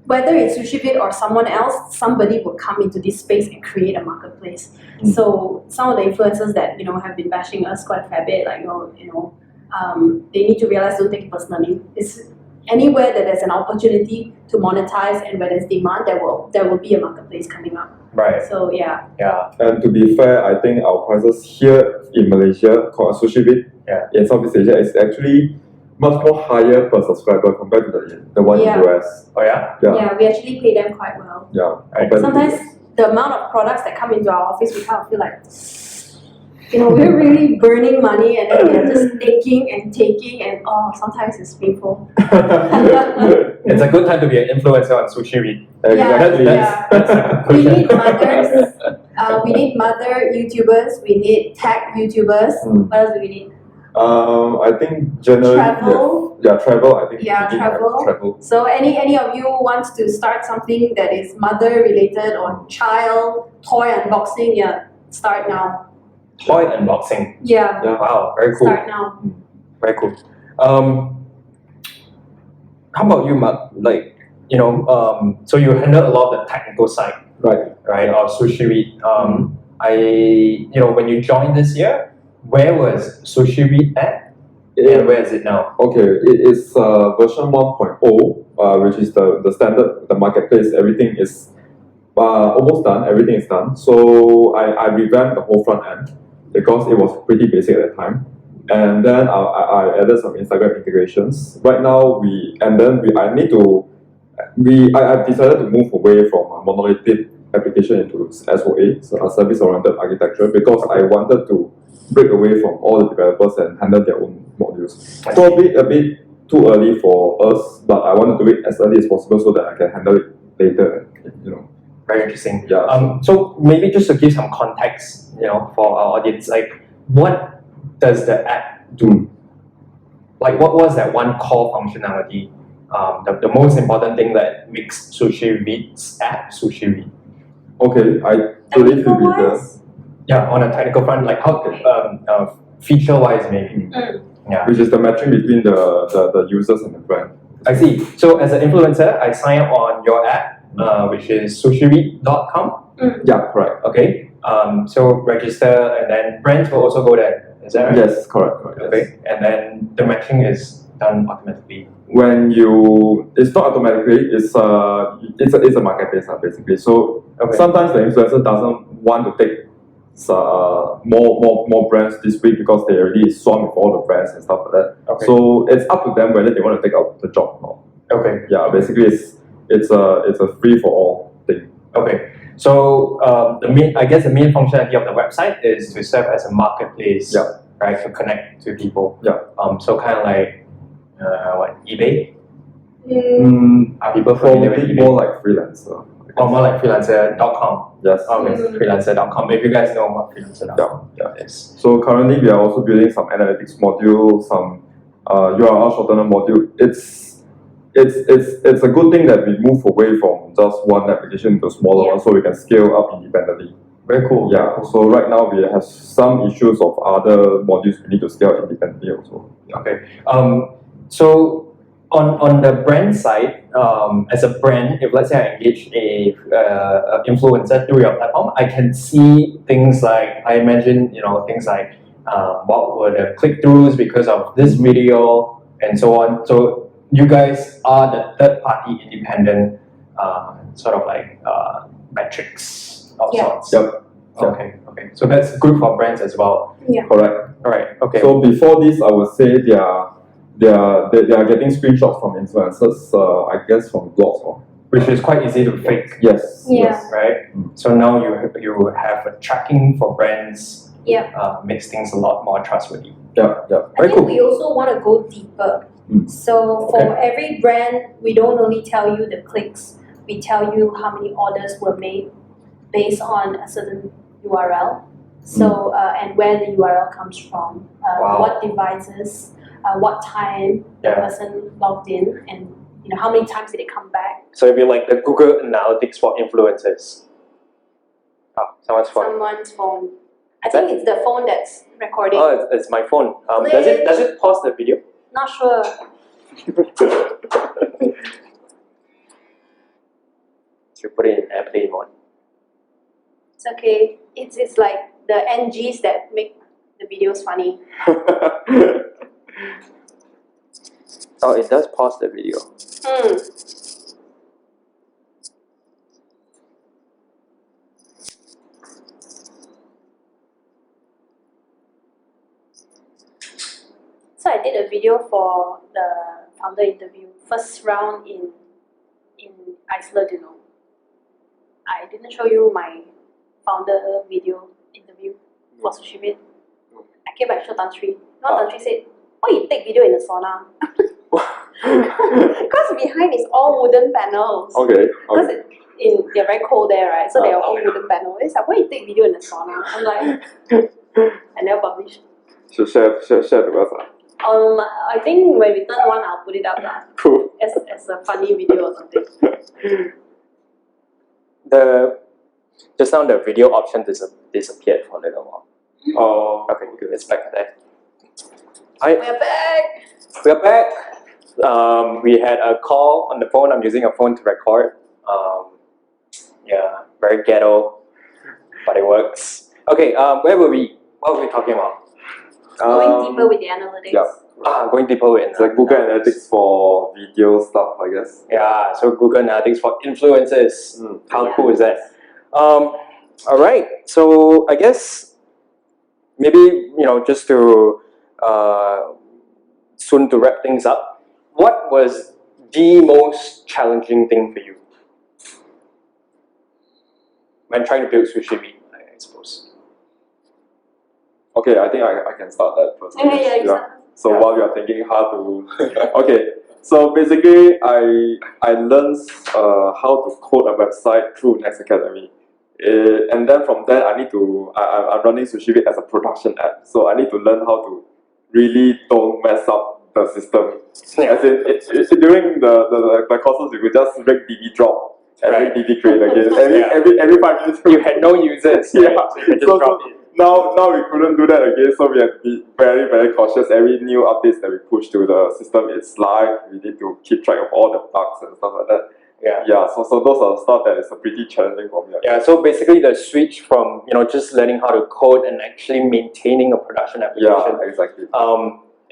C: whether it's Sushi Vid or someone else, somebody will come into this space and create a marketplace. So some of the influencers that have been bashing us quite a fair bit, they need to realize, don't take it personally. It's anywhere that there's an opportunity to monetize and where there's demand, there will be a marketplace coming up.
B: Right.
C: So yeah.
A: And to be fair, I think our prices here in Malaysia, called Sushi Vid, in Southeast Asia, is actually much more higher per subscriber compared to the one in the US.
B: Oh yeah?
C: Yeah, we actually pay them quite well.
A: Yeah.
C: Sometimes the amount of products that come into our office, we kind of feel like, we're really burning money and then we're just taking and sometimes it's painful.
B: It's a good time to be an influencer on Sushi Vid.
A: Exactly.
B: That's
C: We need mothers. We need mother YouTubers. We need tech YouTubers. What else do we need?
A: I think generally
C: Travel?
A: yeah, travel. I think
C: Yeah,
A: maybe
C: travel. So any of you wants to start something that is mother related or child toy unboxing? Yeah, start now.
B: Toy unboxing.
C: Yeah,
B: Wow, very cool.
C: start now.
B: Very cool. How about you, Mark? Like, so you handle a lot of the technical side, right, of Sushi Vid. When you joined this year, where was Sushi Vid at, and where is it now?
A: Okay, it is version 1.0, which is the standard, the marketplace. Everything is almost done. Everything is done. So I revamped the whole front end because it was pretty basic at the time. And then I added some Instagram integrations. Right now I've decided to move away from a monolithic application into SOA, so a service-oriented architecture, because I wanted to break away from all the developers and handle their own modules. So a bit too early for us, but I want to do it as early as possible so that I can handle it later.
B: Very interesting.
A: Yeah.
B: So maybe just to give some context, for our audience, like what does the app do? Like what was that one core functionality? The most important thing that makes Sushi Vid's app Sushi Vid.
A: Okay, I believe you'll be there.
B: Yeah, on a technical front, like how feature-wise maybe. Yeah.
A: Which is the matching between the users and the brand.
B: I see. So as an influencer, I sign up on your app, which is sushivid.com.
A: Yeah, correct.
B: Okay. So register, and then brands will also go there. Is that right?
A: Yes, correct.
B: Okay.
A: Yes.
B: And then the matching is done automatically.
A: It's not automatically. It's a marketplace basically. So sometimes the influencer doesn't want to take more brands this week because they already swarm with all the brands and stuff like that.
B: Okay.
A: So it's up to them whether they want to take out the job or not.
B: Okay.
A: Yeah, basically it's a free for all thing.
B: Okay. So the main functionality of the website is to serve as a marketplace, right, to connect to people.
A: Yeah.
B: So kind of like eBay. Are people
A: For
B: familiar with
A: me,
B: eBay?
A: more like freelancer.
B: Or more like freelancer.com.
A: Yes.
B: Okay, freelancer.com. If you guys know what freelancer.com is.
A: So currently we are also building some analytics module, some URL shortener module. It's a good thing that we move away from just one application to smaller one, so we can scale up independently.
B: Very cool.
A: Yeah. So right now we have some issues of other modules we need to scale independently also. Yeah.
B: Okay. So on the brand side, as a brand, if let's say I engage a influencer through your platform, I can see things like, I imagine, things like what were the click-throughs because of this video and so on. So you guys are the third-party independent sort of like metrics of sorts.
A: Yep.
B: Okay. So that's good for brands as well.
C: Yeah.
A: Correct.
B: All right. Okay.
A: So before this, I would say they are getting screenshots from influencers, I guess from blogs,
B: which is quite easy to fake.
A: Yes.
C: Yeah.
A: Yes.
B: Right. So now you have a tracking for brands.
C: Yeah.
B: Makes things a lot more trustworthy.
A: Yeah.
C: I think we also want to go deeper. So for every brand, we don't only tell you the clicks, we tell you how many orders were made based on a certain URL. So and where the URL comes from, what devices, what time the person logged in, and how many times did it come back.
B: So it'd be like the Google Analytics for influencers. Oh, someone's phone.
C: I think it's the phone that's recording.
B: Oh, it's my phone. Does it pause the video?
C: Not sure.
B: You put it in airplane mode.
C: It's okay. It's like the NGs that make the videos funny.
B: Oh, it does pause the video.
C: So I did a video for the founder interview, first round in Iceland, I didn't show you my founder video interview for Sushi Vid. I came back to show Tan Sri. Tan Sri said, why you take video in the sauna? Because behind is all wooden panels.
A: Okay.
C: Because they're very cold there, right? So they're all wooden panels. It's like, why you take video in the sauna? I'm like, I never published.
A: Should share to us.
C: I think when we turn one, I'll put it up lah,
A: Cool.
C: as a funny video or something.
B: Just now the video option disappeared for a little while.
A: Oh,
B: Okay, good. It's back there.
C: We're back.
B: We're back. We had a call on the phone. I'm using a phone to record. Yeah, very ghetto, but it works. Okay, where were we? What were we talking about?
C: Going deeper with the analytics.
A: Yeah.
B: Going deeper with
A: It's like Google Analytics for video stuff, I guess.
B: Yeah, so Google Analytics for influencers. How
C: Yeah.
B: cool is that? All right, so I guess maybe just to soon to wrap things up, what was the most challenging thing for you when trying to build Sushi Vid, I suppose?
A: Okay, I think I can start that first.
C: Yeah, you start.
A: So
B: Yeah.
A: while you're thinking how to, okay. So basically, I learned how to code a website through Next Academy, and then from there I'm running Sushi Vid as a production app. So I need to learn how to really don't mess up the system. As in, during the courses we would just make DB drop and
B: Right.
A: make DB create again.
B: Yeah.
A: Every 5 minutes.
B: You had no users,
A: Yeah.
B: right? So you can just
A: So-
B: drop it.
A: Now we couldn't do that again, so we have to be very, very cautious. Every new updates that we push to the system is live. We need to keep track of all the bugs and stuff like that.
B: Yeah.
A: So those are stuff that is pretty challenging for me.
B: Yeah, so basically the switch from just learning how to code and actually maintaining a production application.
A: Yeah, exactly.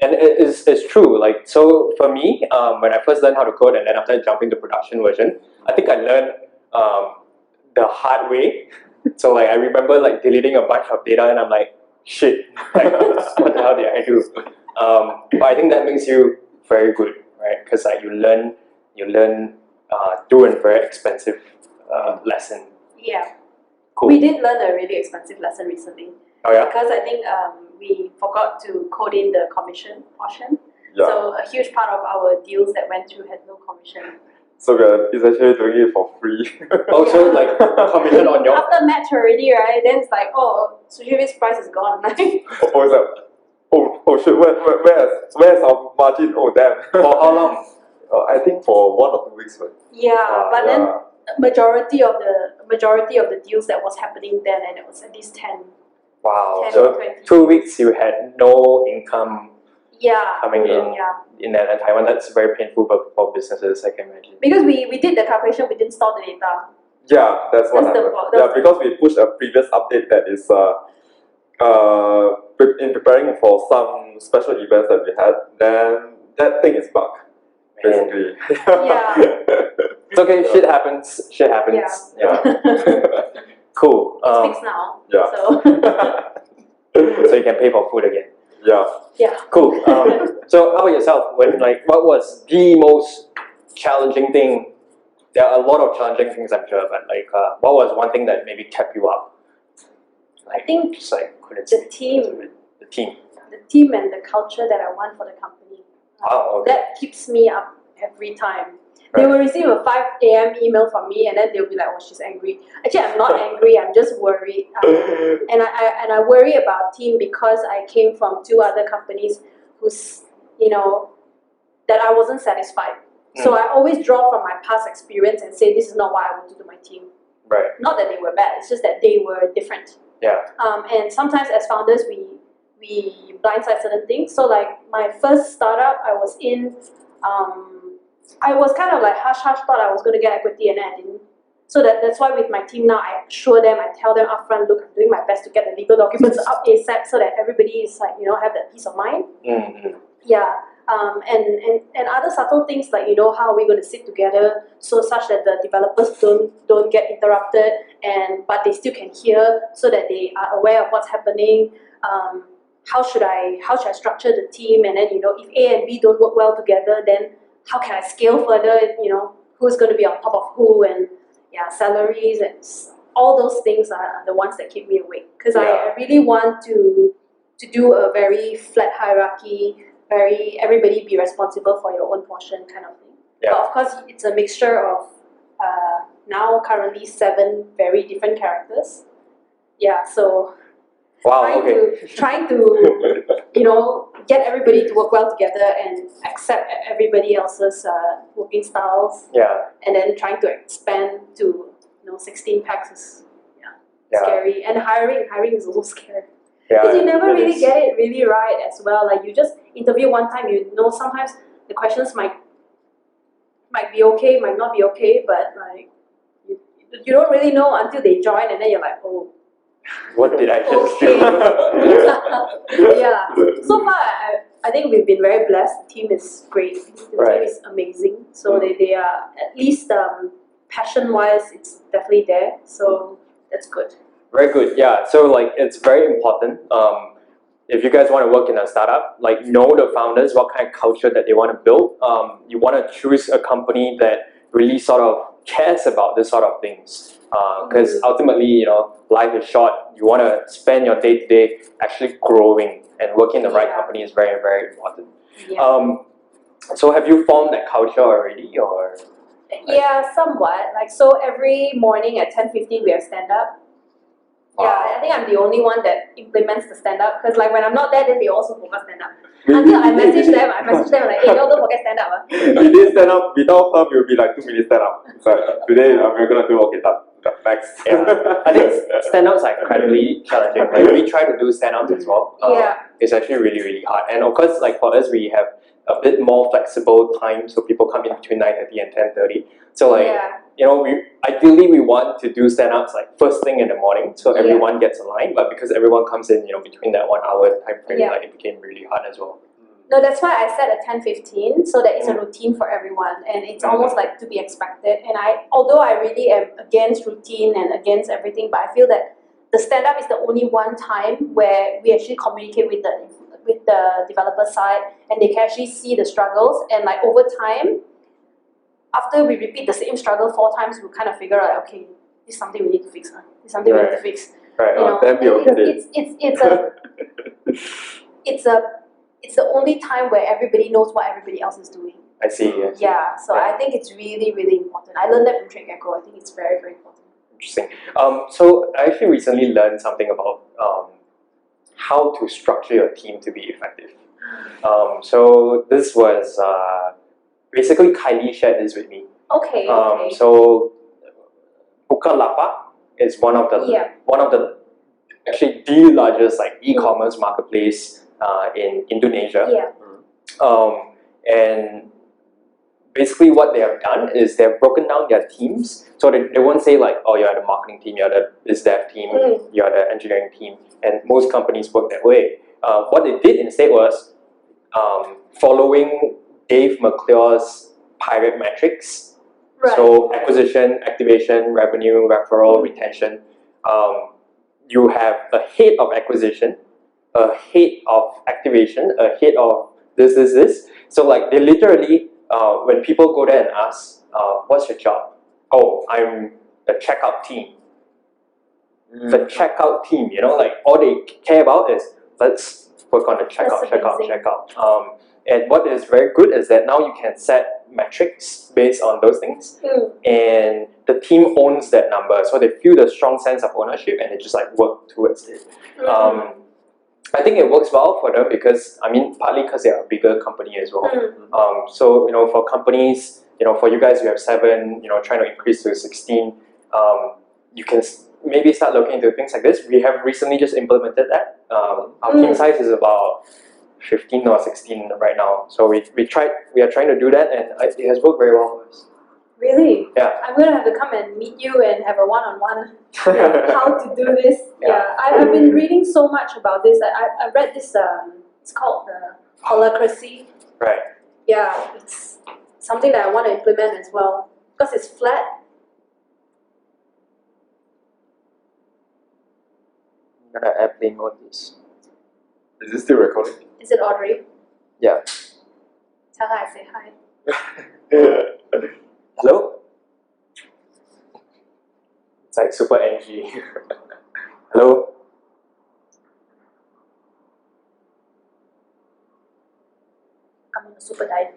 B: And it's true. Like, so for me, when I first learned how to code and then after jumping to production version, I think I learned the hard way. So like I remember like deleting a bunch of data and I'm like, shit, like, what the hell did I do? But I think that makes you very good, right? Because like you learn through a very expensive lesson.
C: Yeah.
B: Cool.
C: We did learn a really expensive lesson recently.
B: Oh yeah.
C: Because I think we forgot to code in the commission portion.
A: Yeah.
C: So a huge part of our deals that went through had no commission.
A: So we are essentially doing it for free.
B: Also like commission on your
C: After match already, right? Then it's like, oh, Sushi Vid's price is gone.
A: Oh, is that? Oh shit! Where's our margin? Oh damn!
B: for how long?
A: I think for 1 or 2 weeks, right?
C: Yeah, but
A: Yeah.
C: then majority of the deals that was happening then, and it was at least 10.
B: Wow.
C: 10
B: So
C: or 20.
B: 2 weeks you had no income
C: Yeah.
B: coming in.
C: Yeah.
B: In that Taiwan. That's very painful for businesses, I can imagine.
C: Because we did the calculation, we didn't store the data.
A: Yeah, that's what
C: That's the
A: happened.
C: pro-
A: Yeah,
C: that's
A: because we pushed a previous update that is in preparing for some special events that we had, then that thing is bugged, basically.
C: Yeah.
B: It's okay, shit happens. Shit happens.
C: Yeah.
B: Cool.
C: It's fixed now.
A: yeah.
C: So
B: So you can pay for food again.
A: Yeah.
C: yeah.
B: Cool. So how about yourself? What was the most challenging thing? There are a lot of challenging things, I'm sure, but what was one thing that maybe kept you up?
C: I think
B: just like couldn't
C: the
B: sleep.
C: team.
B: The team.
C: The team and the culture that I want for the company.
B: Wow. Okay.
C: That keeps me up every time. They will receive a 5 a.m. email from me, and then they'll be like, "Oh, she's angry." Actually, I'm not angry. I'm just worried, and I worry about team because I came from 2 other companies who's that I wasn't satisfied. So I always draw from my past experience and say this is not what I want to do to my team.
B: Right.
C: Not that they were bad. It's just that they were different.
B: Yeah.
C: And sometimes as founders, we blindside certain things. So like my first startup, I was in. I was kind of like hush thought I was going to get equity and then I didn't. So that's why with my team now, I assure them, I tell them upfront, look, I'm doing my best to get the legal documents up ASAP so that everybody is like, have that peace of mind.
B: Mm-hmm.
C: Yeah. And other subtle things like, how are we going to sit together so such that the developers don't get interrupted but they still can hear so that they are aware of what's happening. How should I structure the team? And then, if A and B don't work well together, then how can I scale further? Who's going to be on top of who, and salaries and all those things are the ones that keep me awake. Because I really want to do a very flat hierarchy, everybody be responsible for your own portion kind of thing.
B: Yeah.
C: But of course, it's a mixture of now currently 7 very different characters. Yeah, so
B: Wow, okay.
C: Trying to get everybody to work well together and accept everybody else's working styles,
B: Yeah,
C: and then trying to expand to 16 packs is scary. And hiring is also scary. Because you never
B: it
C: really
B: is.
C: get it really right as well. Like you just interview one time, sometimes the questions might be okay, might not be okay, but like you don't really know until they join, and then you're like, oh,
B: What did I just
C: okay.
B: do?
C: Yeah. So far, I think we've been very blessed. The team is great. The
B: Right.
C: team is amazing. So they are, at least passion-wise, it's definitely there. So that's good.
B: Very good. Yeah. So like it's very important. If you guys want to work in a startup, like know the founders, what kind of culture that they want to build. You want to choose a company that really sort of cares about this sort of things. Because ultimately, life is short. You want to spend your day to day actually growing, and working in the right company is very, very important.
C: Yeah.
B: So have you formed that culture already, or?
C: Yeah, somewhat. Like, so every morning at 10:15 we have stand up. Yeah, I think I'm the only one that implements the stand up, because like when I'm not there, then they also forgot stand up. Until I message them like, hey, y'all don't forget stand up.
A: Today stand up without her will be like 2 minutes stand up. So today we're gonna do okay done. Next.
B: Yeah, I think stand-ups are incredibly challenging. Like we try to do stand-ups as well. It's actually really, really hard. And of course, like for us, we have a bit more flexible time, so people come in between 9:30 and 10:30. So like, we want to do stand-ups like first thing in the morning, so everyone gets aligned. But because everyone comes in, between that 1 hour time frame, like it became really hard as well.
C: No, that's why I set at 10:15, so that it's a routine for everyone, and it's almost like to be expected. And although I really am against routine and against everything, but I feel that the stand-up is the only one time where we actually communicate with the developer side, and they can actually see the struggles. And like over time, after we repeat the same struggle 4 times, we kind of figure out, okay, this is something we need to fix. This is something we need to fix.
B: Right.
C: It's the only time where everybody knows what everybody else is doing.
B: I see. Yes.
C: Yeah, so I think it's really, really important. I learned that from Trade Gecko. I think it's very, very important.
B: Interesting. So I actually recently learned something about how to structure your team to be effective. So this was basically Kylie shared this with me.
C: Okay.
B: So Bukalapak is one of the actually the largest like e-commerce marketplace in Indonesia. And basically what they have done is they've broken down their teams, so they won't say like, oh, you're the marketing team, you're the biz dev team, you're the engineering team, and most companies work that way. What they did instead was following Dave McClure's pirate metrics. So acquisition, activation, revenue, referral, retention. You have a head of acquisition, a head of activation, a head of this. So like they literally, when people go there and ask, what's your job? Oh, I'm the checkout team. The checkout team, like all they care about is let's work on the checkout. And what is very good is that now you can set metrics based on those things, and the team owns that number, so they feel the strong sense of ownership and they just like work towards it. I think it works well for them because partly because they are a bigger company as well. So for companies, for you guys, you have 7, trying to increase to 16. You can maybe start looking into things like this. We have recently just implemented that. Our team size is about 15 or 16 right now. So we are trying to do that, and it has worked very well for us.
C: Really?
B: Yeah.
C: I'm gonna have to come and meet you and have a one-on-one how to do this. I've been reading so much about this. I read this. It's called the holacracy.
B: Right.
C: Yeah, it's something that I want to implement as well because it's flat.
B: I'm gonna airplane mode this.
A: Is this still recording?
C: Is it Audrey?
B: Yeah.
C: Tell her I say hi.
B: Hello? It's like super NG. Hello?
C: I'm on a super diet.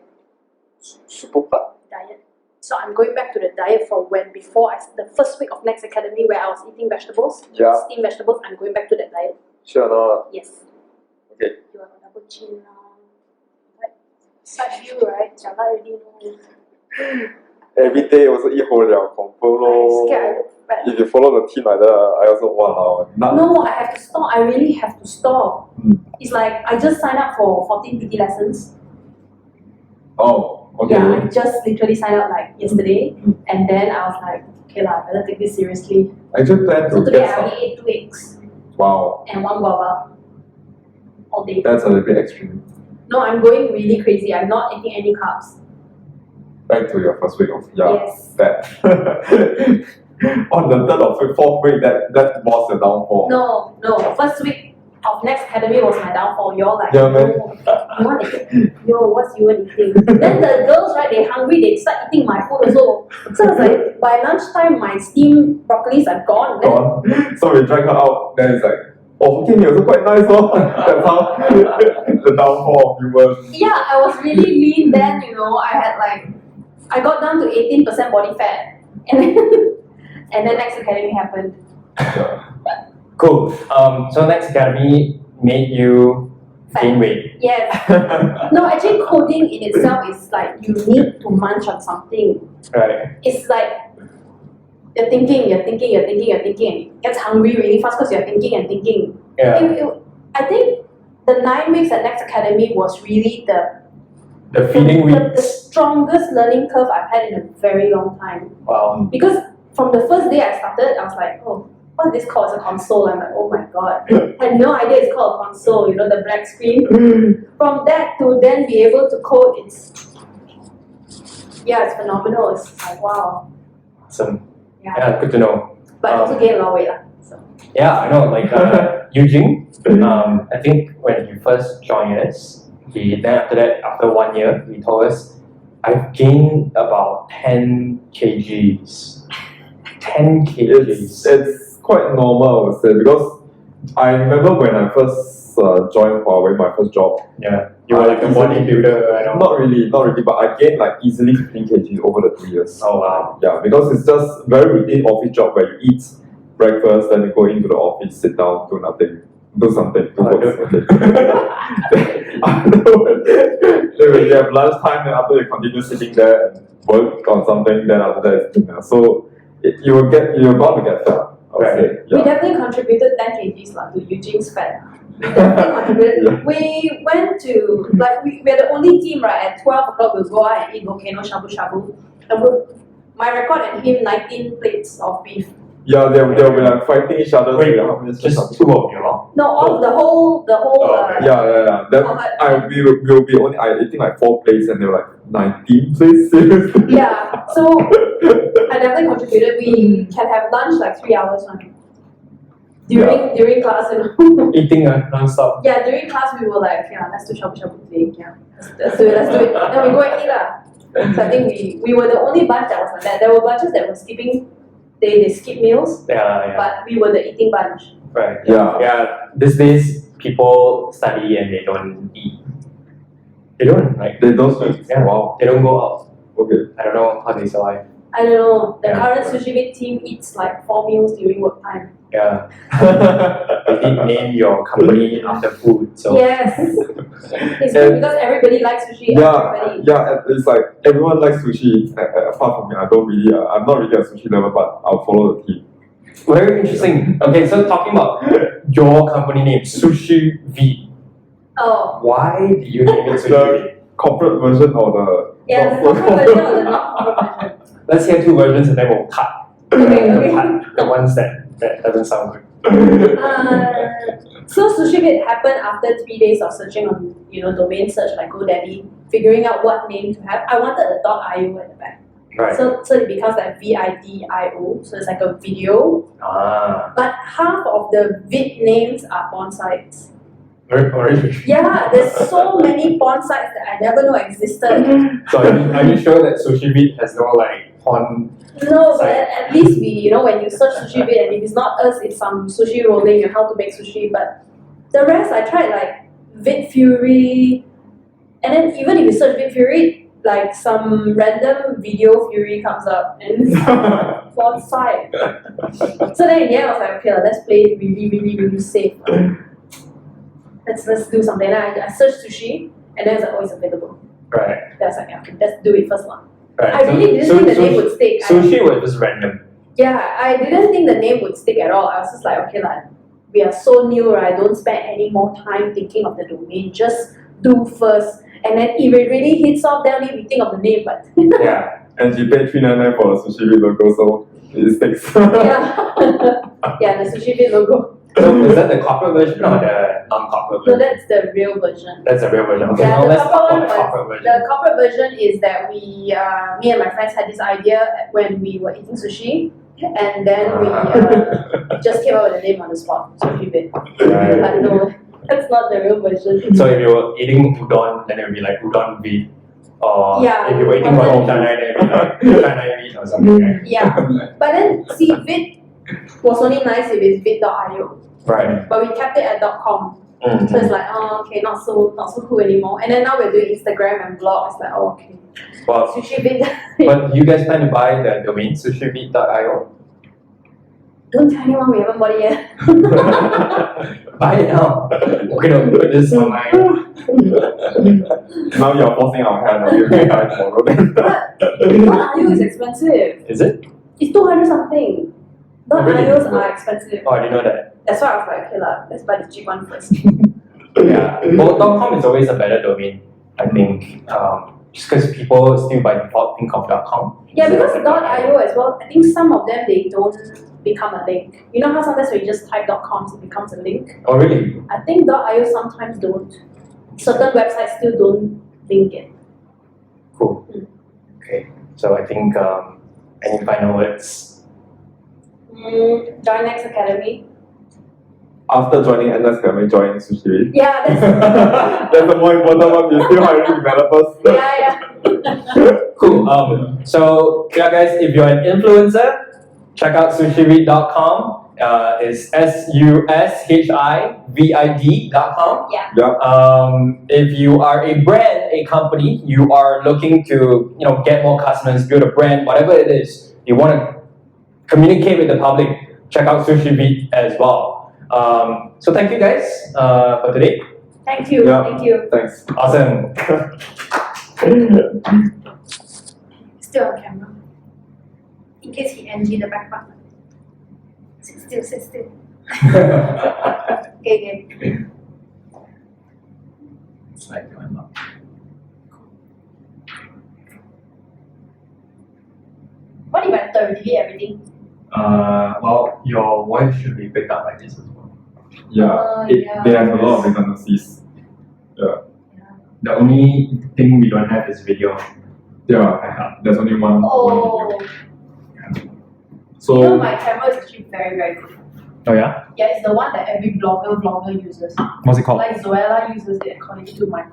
B: Super what?
C: Diet. So I'm going back to the diet from before the first week of Next Academy where I was eating vegetables, steamed vegetables. I'm going back to that diet.
A: Sure or not?
C: Yes.
A: Okay.
C: You have a double chin now. Like, such you, right? Jialat already know.
A: Every day also 一口了 confirm
C: I scared I
A: lor.
C: look fat.
A: If you follow the team like that, I also wow.
C: No, I have to stop. I really have to stop.
A: Mm.
C: It's like I just signed up for 14 PT lessons.
A: Oh, okay.
C: Yeah, I just literally signed up like yesterday,
A: Mm.
C: and then I was like, okay lah, I better take this seriously.
A: I just plan
C: So
A: to
C: today
A: get
C: I
A: some.
C: only ate 2 eggs
A: Wow,
C: and 1 guava all day.
A: that's a little bit extreme.
C: No, I'm going really crazy. I'm not eating any carbs.
A: Back to your first week of
C: Yes.
A: that. On the third or fourth week, that was the downfall.
C: No, first week of Next Academy was my downfall. You're like,
A: Yeah, man.
C: you want to eat? Yo, what's you want eating? Then the girls, right, they hungry, they start eating my food also. So I was like, by lunchtime, my steamed broccolis are gone. Then
A: Gone. So we drag her out, then it's like, oh, Hokkien Mee also quite nice, oh. That's how the downfall of humans.
C: yeah, I was really lean then, I got down to 18% body fat. And then, and then Next Academy happened.
B: Cool. So Next Academy made you gain weight.
C: Yes. No, actually coding in itself is like you need to munch on something.
B: Right.
C: It's like you're thinking, and it gets hungry really fast because you're thinking and thinking.
B: Yeah.
C: I think the 9 weeks at Next Academy was really the
B: feeding
C: the
B: weeks.
C: strongest learning curve I've had in a very long time.
B: Wow.
C: Because from the first day I started, I was like, oh, what's this called? It's a console. I'm like, oh my god. I had no idea it's called a console, the black screen. From that to then be able to code, it's phenomenal. It's like, wow.
B: Awesome.
C: Yeah.
B: Yeah, good to know.
C: But I also gained a lot of weight. So.
B: Yeah, I know. Like Eugene, I think when he first joined us, then after that, after 1 year, he told us, I've gained about 10 kgs. 10 kgs.
A: It's quite normal, I would say, because I remember when I first joined Huawei, my first job.
B: Yeah, you were like a bodybuilder. I know.
A: Not really, but I gained like easily 15 kg over the 2 years.
B: Oh wow.
A: Yeah, because it's just very routine office job where you eat breakfast, then you go into the office, sit down, do nothing, do something, do work. Then when you have lunchtime, then after you continue sitting there and work on something, then after that it's dinner. So you're bound to get fat. I would say.
C: We definitely contributed 10 kgs to Eugene's fat. We definitely contributed. We went to, we're the only team, right? At 12 o'clock, we'll go out and eat volcano shabu shabu. And my record and him, 19 plates of beef.
A: Yeah, they'll be like fighting each other.
B: Wait,
A: how many
B: just 2 of you, no?
C: No, the whole.
A: Yeah. Then we will be only eating like 4 plates and they were like 19 plates. Seriously.
C: Yeah, so I definitely contributed. We can have lunch like 3 hours during class,
B: Eating non-stop.
C: Yeah, during class we were like, yeah, let's do shabu shabu today. Yeah, let's do it. Then we go and eat lah. So I think we were the only bunch that was like that. There were bunches that were skipping. They skip meals.
B: Yeah.
C: But we were the eating bunch.
B: Right.
A: Yeah.
B: Yeah. These days, people study and they don't eat. They don't
A: They don't eat.
B: Yeah.
A: Wow.
B: They don't go out.
A: Okay.
B: I don't know how they survive.
C: I don't know. The
B: Yeah.
C: current Sushi Vid team eats like 4 meals during work time.
B: Yeah. You did name your company after food, so.
C: Yes. It's good because everybody likes sushi. Everybody.
A: Yeah. It's like everyone likes sushi. Apart from me, I'm not really a sushi lover, but I'll follow the team.
B: Very interesting. Okay, so talking about your company name, Sushi Vid.
C: Oh.
B: Why did you name it Sushi
A: The
B: Vid?
A: corporate version or the
C: Yeah, the corporate version or the not corporate version.
B: Let's hear 2 versions and then we'll cut.
C: Okay.
B: Cut the ones that doesn't sound good.
C: So Sushi Vid happened after 3 days of searching on, domain search like GoDaddy, figuring out what name to have. I wanted a .io at the back.
B: Right.
C: So it becomes like VIDIO, so it's like a video. But half of the vid names are porn sites.
B: Very.
C: Yeah, there's so many porn sites that I never know existed.
B: So are you sure that Sushi Vid has no like porn?
C: No, but at least when you search Sushi Vid, and if it's not us, it's some sushi rolling and how to make sushi. But the rest, I tried like Vid Fury, and then even if you search Vid Fury, like some random video Fury comes up and it's porn site. So then in the end, I was like, okay, let's play it really, really, really safe. let's do something. And I searched sushi, and then it's like, oh, it's available.
B: Right.
C: That's like, okay, let's do it first one.
B: Right.
C: I really didn't think the name would stick.
B: Sushi was just random.
C: Yeah, I didn't think the name would stick at all. I was just like, okay, like, we are so new, right? Don't spend any more time thinking of the domain. Just do first. And then if it really hits off, then we think of the name. But
B: Yeah.
A: And she paid $399 for the Sushi Vid logo, so it sticks.
C: yeah, yeah, the Sushi Vid logo.
B: So is that the corporate version or the non-corporate
C: So
B: version?
C: that's the real version.
B: That's the real version. Okay,
C: Yeah,
B: now
C: the
B: let's talk
C: corporate
B: about the
C: one
B: corporate version.
C: The corporate version is that me and my friends had this idea when we were eating sushi, and then we just came up with the name on the spot, Sushi Vid.
B: Right.
C: But no, that's not the real version.
B: So if you were eating udon, then it would be like udon vid. Or
C: Yeah,
B: if you were eating
C: udon.
B: canai, then it would be like canai vid or something, right?
C: Yeah, but then see, Vid was only nice if it's vid.io,
B: Right.
C: but we kept it at .com.
B: Mm.
C: So it's like, oh, okay, not so cool anymore. And then now we're doing Instagram and blog. It's like, oh, okay,
B: Well,
C: Sushi Vid.
B: but you guys plan to buy the domain sushivid.io?
C: Don't tell anyone we haven't bought it yet.
B: Buy it now. Okay, no, put this online.
A: Now you're forcing our hand, now you can buy tomorrow then.
C: .io is expensive.
B: Is it?
C: It's 200 something.
B: Oh, really?
C: .ios are expensive.
B: Oh, I didn't know that.
C: That's why I was like, okay lah, let's buy the cheap one first.
B: Yeah. Well, .com is always a better domain, I think. Just because people still by default think of .com.
C: Yeah, because .io as well, I think some of them, they don't become a link. You know how sometimes when you just type .com, it becomes a link?
B: Oh, really?
C: I think .io sometimes don't. Certain websites still don't link it.
B: Cool.
C: Mm.
B: Okay. So I think any final words?
C: Join Next Academy.
A: After joining NS Academy, join Sushi Vid.
C: Yeah, that's,
A: That's the more important one, we're still hiring developers.
C: yeah.
B: Cool. So yeah, guys, if you're an influencer, check out sushivid.com. It's sushivid.com.
C: Yeah.
A: Yeah.
B: If you are a brand, a company, you are looking to get more customers, build a brand, whatever it is, you want to communicate with the public, check out Sushi Vid as well. So thank you guys for today.
C: Thank you.
A: Yeah.
C: Thank you.
A: Thanks.
B: Awesome.
C: Still on camera. In case he NG the back part. Sit still, sit still. Okay.
B: It's like going up.
C: What if I delete everything?
B: Well, your voice should be picked up like this as well.
A: Yeah.
C: Yeah.
A: They have a lot of redundancies. Yeah.
B: The only thing we don't have is video.
A: Yeah. There's only one
C: Oh,
A: video.
C: you know my camera is actually very, very good.
B: Oh yeah?
C: Yeah, it's the one that every vlogger uses.
B: What's it called?
C: Like Zoella uses it according to my